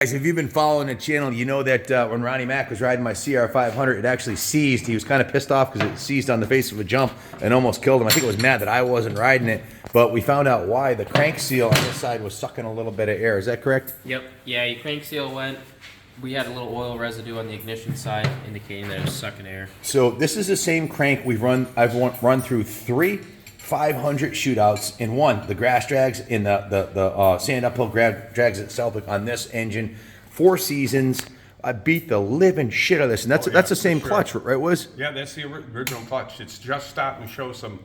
Guys, if you've been following the channel, you know that when Ronnie Mac was riding my CR500, it actually seized. He was kind of pissed off because it seized on the face of a jump and almost killed him. I think it was mad that I wasn't riding it, but we found out why. The crank seal on this side was sucking a little bit of air. Is that correct? Yep. Yeah, your crank seal went. We had a little oil residue on the ignition side, indicating that it was sucking air. So this is the same crank I've run through 3 500 shootouts in one. The grass drags in the sand uphill drags itself on this engine. 4 seasons. I beat the living shit out of this, and that's the same clutch, right, Wiz? Yeah, that's the original clutch. It's just starting to show some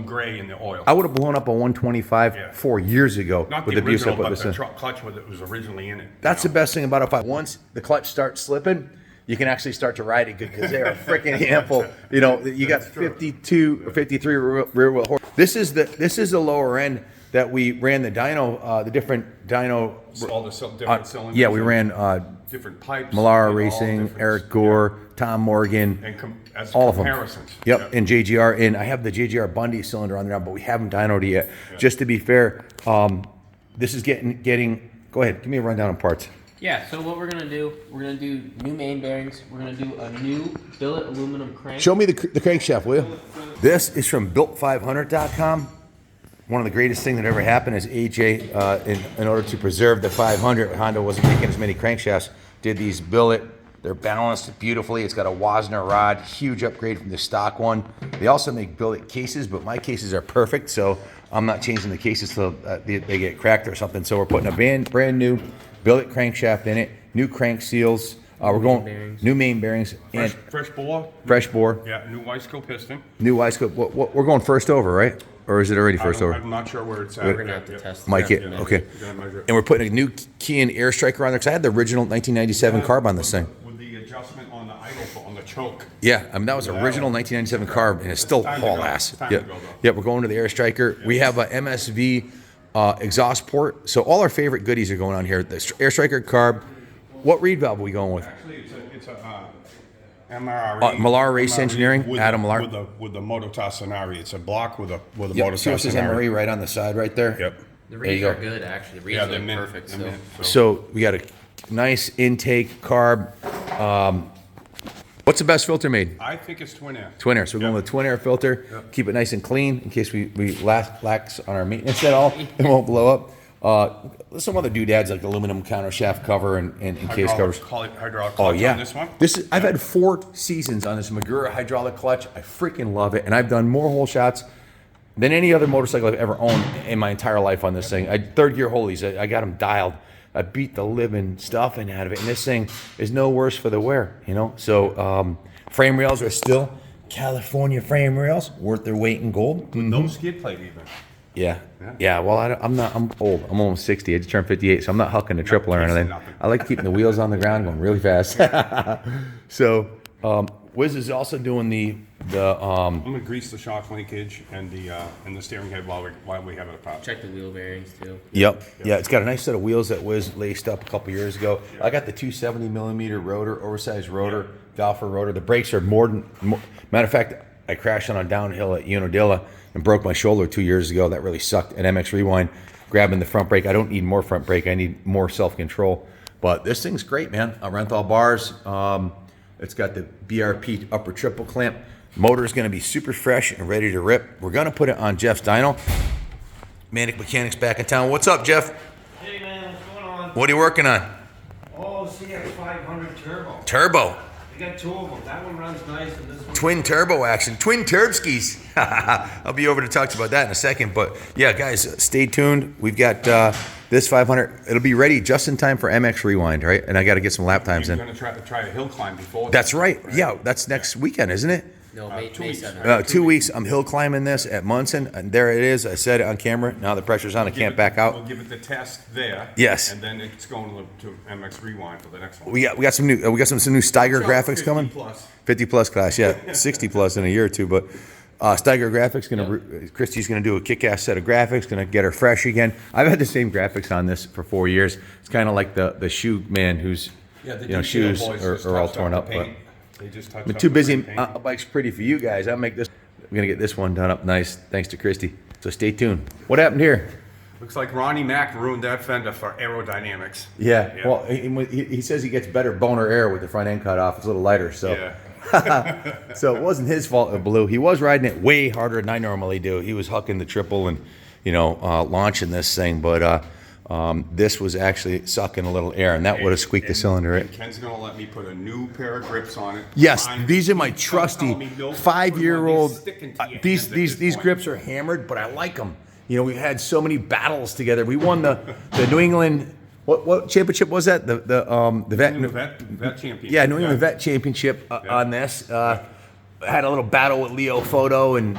gray in the oil. I would have blown up a 125 4 years ago. Not with the abuse original, I put but this the in. clutch that was originally in it. That's the best thing about it. Once the clutch starts slipping, you can actually start to ride it good because they're a freaking handful. You know, you got 52 or 53 rear wheel horse. This is the lower end that we ran the dyno, the different dyno. All the different cylinders. Yeah, we ran different pipes. Millara Racing, Eric Gore, Tom Morgan, And all of them. comparisons. Yep, and JGR. And I have the JGR Bundy cylinder on there now, but we haven't dynoed it yet. Yeah. Just to be fair, this is getting. Go ahead, give me a rundown on parts. Yeah, so what we're going to do new main bearings. We're going to do a new billet aluminum crank. Show me the crankshaft, will you? This is from built500.com. One of the greatest things that ever happened is AJ, in order to preserve the 500, Honda wasn't making as many crankshafts, did these billet. They're balanced beautifully. It's got a Wasner rod, huge upgrade from the stock one. They also make billet cases, but my cases are perfect, so I'm not changing the cases till they get cracked or something. So we're putting a brand new billet crankshaft in it, new crank seals. We're going new main bearings and fresh bore. Fresh bore. Yeah, new Weisco piston. New Weisco. We're going first over, right? Or is it already first over? I'm not sure where it's at. We're going to have to test it. Mike it. Okay. And we're putting a new key and air striker on there because I had the original 1997 carb on this thing. With the adjustment on the idle on the choke. Yeah, I mean that was original 1997 carb, and it's still haul ass. Yeah, we're going to the air striker. We have a MSV exhaust port, so all our favorite goodies are going on here. The air striker carb. What reed valve are we going with? Actually, it's a MRE. Millara Race Engineering, Adam Millara. With the Motor Scenario. It's a block with a Motor See what says MRE right on the side right there? Yep. The reeds are good, actually. The reeds are perfect. So we got a nice intake carb. What's the best filter made? I think it's twin air. Twin air. So we're going with a twin air filter. Yep. Keep it nice and clean in case we lax on our maintenance at all. It won't blow up. Some other doodads like aluminum counter shaft cover and case covers. Hydraulic clutch Oh yeah, on this one. I've had 4 seasons on this Magura hydraulic clutch. I freaking love it, and I've done more hole shots than any other motorcycle I've ever owned in my entire life on this thing. Third gear holies, I got them dialed. I beat the living stuffing out of it, and this thing is no worse for the wear, you know. So frame rails are still California frame rails, worth their weight in gold. No skid plate even. Yeah. Well, I'm old. I'm almost 60. I just turned 58, so I'm not hucking the triple or anything. I like keeping the wheels on the ground going really fast. So, Wiz is also doing the. I'm gonna grease the shock linkage and the steering head while we have it apart. Check the wheel bearings too. Yep. Yeah, it's got a nice set of wheels that Wiz laced up a couple years ago. I got the 270 millimeter rotor, oversized rotor, Valfer rotor. The brakes are matter of fact, I crashed on a downhill at Unadilla and broke my shoulder 2 years ago. That really sucked at MX Rewind, grabbing the front brake. I don't need more front brake. I need more self-control. But this thing's great, man. Renthal bars. It's got the BRP upper triple clamp. Motor's going to be super fresh and ready to rip. We're going to put it on Jeff's dyno. Manic Mechanics back in town. What's up, Jeff? Hey, man. What's going on? What are you working on? Oh, CX500 Turbo. Turbo. I got 2 of them. That one runs nice, and this one... Twin turbo action. Twin Turbskis. I'll be over to talk to you about that in a second. But yeah, guys, stay tuned. We've got this 500. It'll be ready just in time for MX Rewind, right? And I got to get some lap times in. You're going to try a hill climb before. That's right. Yeah, that's next weekend, isn't it? No, May 7th. 2 weeks. I'm hill climbing this at Munson, and there it is. I said it on camera. Now the pressure's on. I can't back out. We'll give it the test there. Yes. And then it's going to MX Rewind for the next one. We got some new some new Steiger graphics 50 coming. plus. 50 plus class, yeah, 60 plus in a year or two. But Steiger graphics Christy's gonna do a kick-ass set of graphics. Gonna get her fresh again. I've had the same graphics on this for 4 years. It's kind of like the shoe man who's shoes are all torn up, but. I'm too busy. Bike's pretty for you guys. I'm gonna get this one done up nice, thanks to Christy. So stay tuned. What happened here? Looks like Ronnie Mack ruined that fender for aerodynamics. Yeah. Yeah. Well, he says he gets better boner air with the front end cut off. It's a little lighter, so. Yeah. So it wasn't his fault it blew. He was riding it way harder than I normally do. He was hucking the triple and, launching this thing, but this was actually sucking a little air, and that would have squeaked the cylinder. And Ken's gonna let me put a new pair of grips on it. Yes, Mine- these are my Don't trusty tell me no, 5-year-old. put one of these sticking to your These hands at this these point. grips are hammered, but I like them. We've had so many battles together. We won the New England what championship was that? The Vet champion. Yeah, New England Vet Championship on this. Had a little battle with Leo Photo, and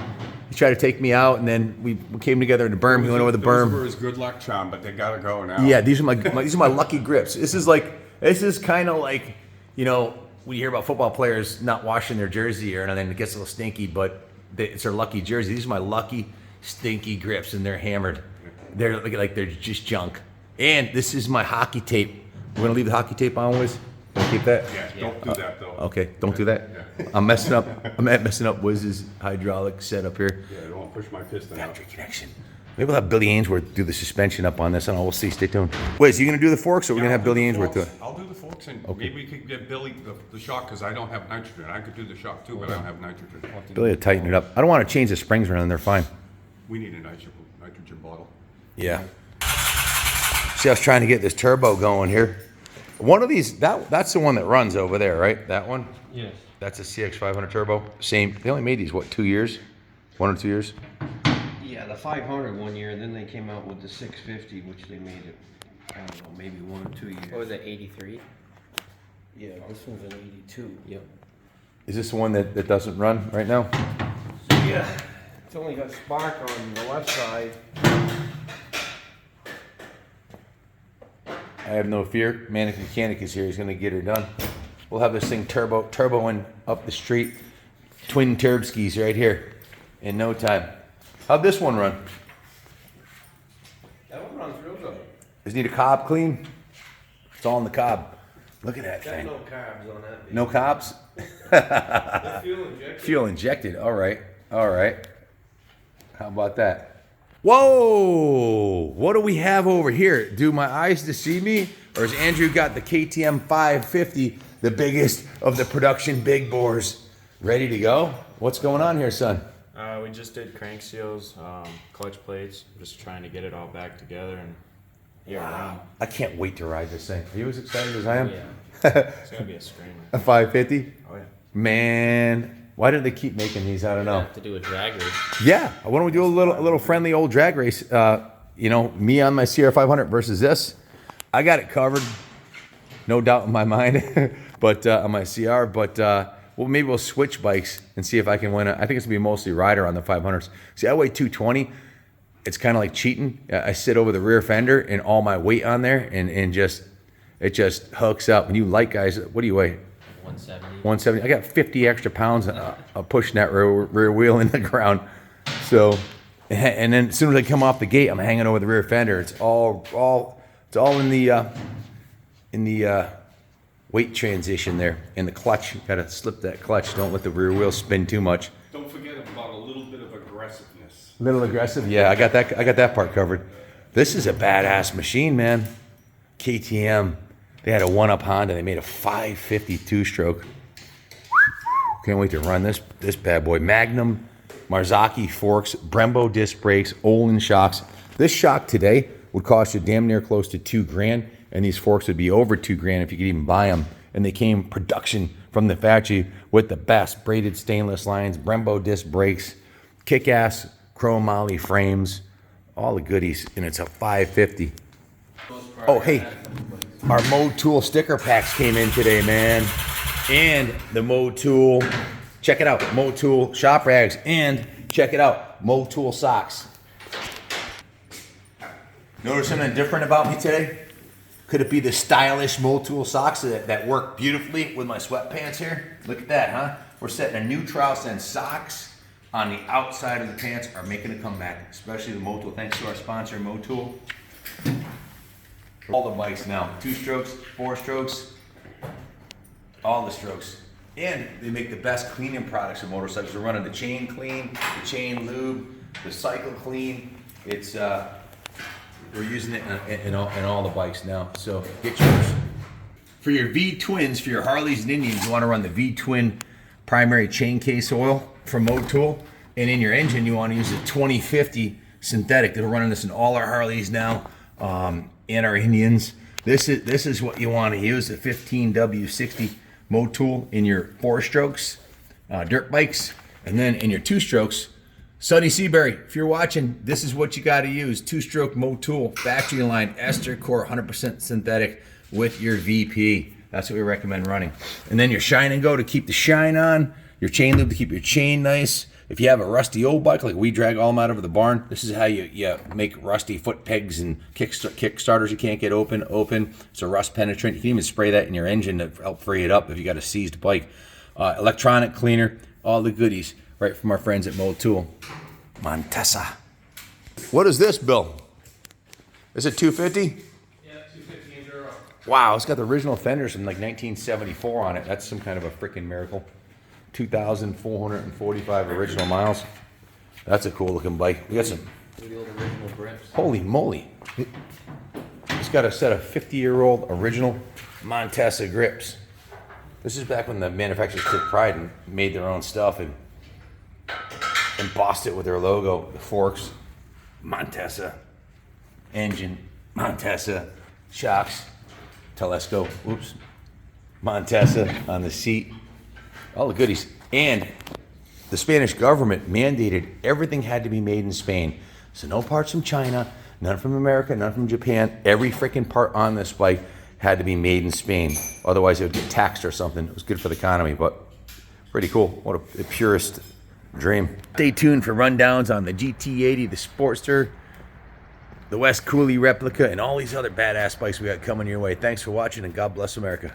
he tried to take me out, and then we came together in the berm. He went over the Those berm. were his good luck charm, but they gotta go now. Yeah, these are my lucky grips. This is kind of like, when you hear about football players not washing their jersey or anything, it gets a little stinky, but it's their lucky jersey. These are my lucky stinky grips, and they're hammered. They're like they're just junk. And this is my hockey tape. We're gonna leave the hockey tape on, Wiz. Can I keep that? Yeah, don't do that though. Okay, don't do that. I'm messing up Wiz's hydraulic setup here. Yeah, I don't want to push my piston out. Factory connection. Maybe we'll have Billy Ainsworth do the suspension up on this. I don't know. We'll see. Stay tuned. Wiz, you gonna do the forks, or we're gonna have Billy Ainsworth do it? I'll do the forks, and maybe we could get Billy the shock, because I don't have nitrogen. I could do the shock too, but I don't have nitrogen. Billy will tighten it up. I don't want to change the springs around. They're fine. We need a nitrogen bottle. Yeah. See, I was trying to get this turbo going here. One of these, that's the one that runs over there, right? That one? Yes. That's a CX500 Turbo. Same. They only made these, 2 years? 1 or 2 years? Yeah, the 500 1 year, and then they came out with the 650, which they made it, I don't know, maybe 1 or 2 years. What was it, 83? Yeah, this one's an 82. Yep. Is this the one that doesn't run right now? Yeah. It's only got spark on the left side. I have no fear. Manic Mechanic is here. He's going to get her done. We'll have this thing turboing up the street. Twin turbskis right here in no time. How'd this one run? That one runs real good. Does it need a cob clean? It's all in the cob. Look at that Got thing. no carbs on that. No cobs? The fuel injected. Fuel injected. All right. All right. How about that? Whoa! What do we have over here? Do my eyes deceive me? Or has Andrew got the KTM 550, the biggest of the production big bores, ready to go? What's going on here, son? We just did crank seals, clutch plates, just trying to get it all back together and around. I can't wait to ride this thing. Are you as excited as I am? Yeah. It's gonna be a screamer. A 550? Oh yeah. Man, why didn't they keep making these? I don't know. Have to do a drag race. Yeah, why don't we do a little friendly old drag race? Me on my CR500 versus this. I got it covered, no doubt in my mind. But on my CR, maybe we'll switch bikes and see if I can win. I think it's gonna be mostly rider on the 500s. See, I weigh 220. It's kind of like cheating. I sit over the rear fender and all my weight on there, and it just hooks up. And you light guys, what do you weigh? 170. 170. I got 50 extra pounds of pushing that rear wheel in the ground. So, and then as soon as I come off the gate, I'm hanging over the rear fender. It's all in the weight transition there. In the clutch, you gotta slip that clutch. Don't let the rear wheel spin too much. Don't forget about a little bit of aggressiveness. Little aggressive, yeah. I got that part covered. This is a badass machine, man. KTM. They had a one-up Honda. They made a 550 two-stroke. Can't wait to run this bad boy. Magnum, Marzocchi forks, Brembo disc brakes, Olin shocks. This shock today would cost you damn near close to $2,000, and these forks would be over $2,000 if you could even buy them. And they came production from the factory with the best braided stainless lines, Brembo disc brakes, kick-ass chrome moly frames, all the goodies, and it's a 550. Oh, hey, our Mode Tool sticker packs came in today, man. And the Mode Tool, check it out, Mode Tool shop rags, and check it out, Mode Tool socks. Notice something different about me today? Could it be the stylish Mode Tool socks that work beautifully with my sweatpants here? Look at that, huh? We're setting a new trial sense. Socks on the outside of the pants are making a comeback, especially the Mode Tool. Thanks to our sponsor, Mode Tool. All the bikes now, 2 strokes, 4 strokes, all the strokes. And they make the best cleaning products for motorcycles. They're running the chain clean, the chain lube, the cycle clean. It's We're using it in all the bikes now. So get yours. For your V-twins, for your Harleys and Indians, you want to run the V-twin primary chain case oil from Motul. And in your engine, you want to use a 2050 synthetic. They're running this in all our Harleys now, and our Indians. This is what you want to use, the 15W60 Motul in your 4-strokes dirt bikes. And then in your 2-strokes, Sonny Seabury, if you're watching, this is what you got to use. 2-stroke Motul, factory line, ester core, 100% synthetic with your VP. That's what we recommend running. And then your shine and go to keep the shine on, your chain lube to keep your chain nice. If you have a rusty old bike, like we drag all them out of the barn, this is how you make rusty foot pegs and kick starters you can't get open. It's a rust penetrant. You can even spray that in your engine to help free it up if you got a seized bike. Electronic cleaner, all the goodies right from our friends at Motul. Montessa. What is this, Bill? Is it 250? Yeah, 250 enduro. Wow, it's got the original fenders from like 1974 on it. That's some kind of a freaking miracle. 2,445 original miles. That's a cool looking bike. We got some. The old original grips. Holy moly. It's got a set of 50-year-old original Montessa grips. This is back when the manufacturers took pride and made their own stuff and embossed it with their logo. The forks, Montessa. Engine, Montessa. Shocks, Telesco. Oops. Montessa on the seat. All the goodies. And the Spanish government mandated everything had to be made in Spain. So no parts from China, none from America, none from Japan. Every freaking part on this bike had to be made in Spain. Otherwise it would get taxed or something. It was good for the economy, but pretty cool. What a purest dream. Stay tuned for rundowns on the GT80, the Sportster, the West Cooley replica, and all these other badass bikes we got coming your way. Thanks for watching, and God bless America.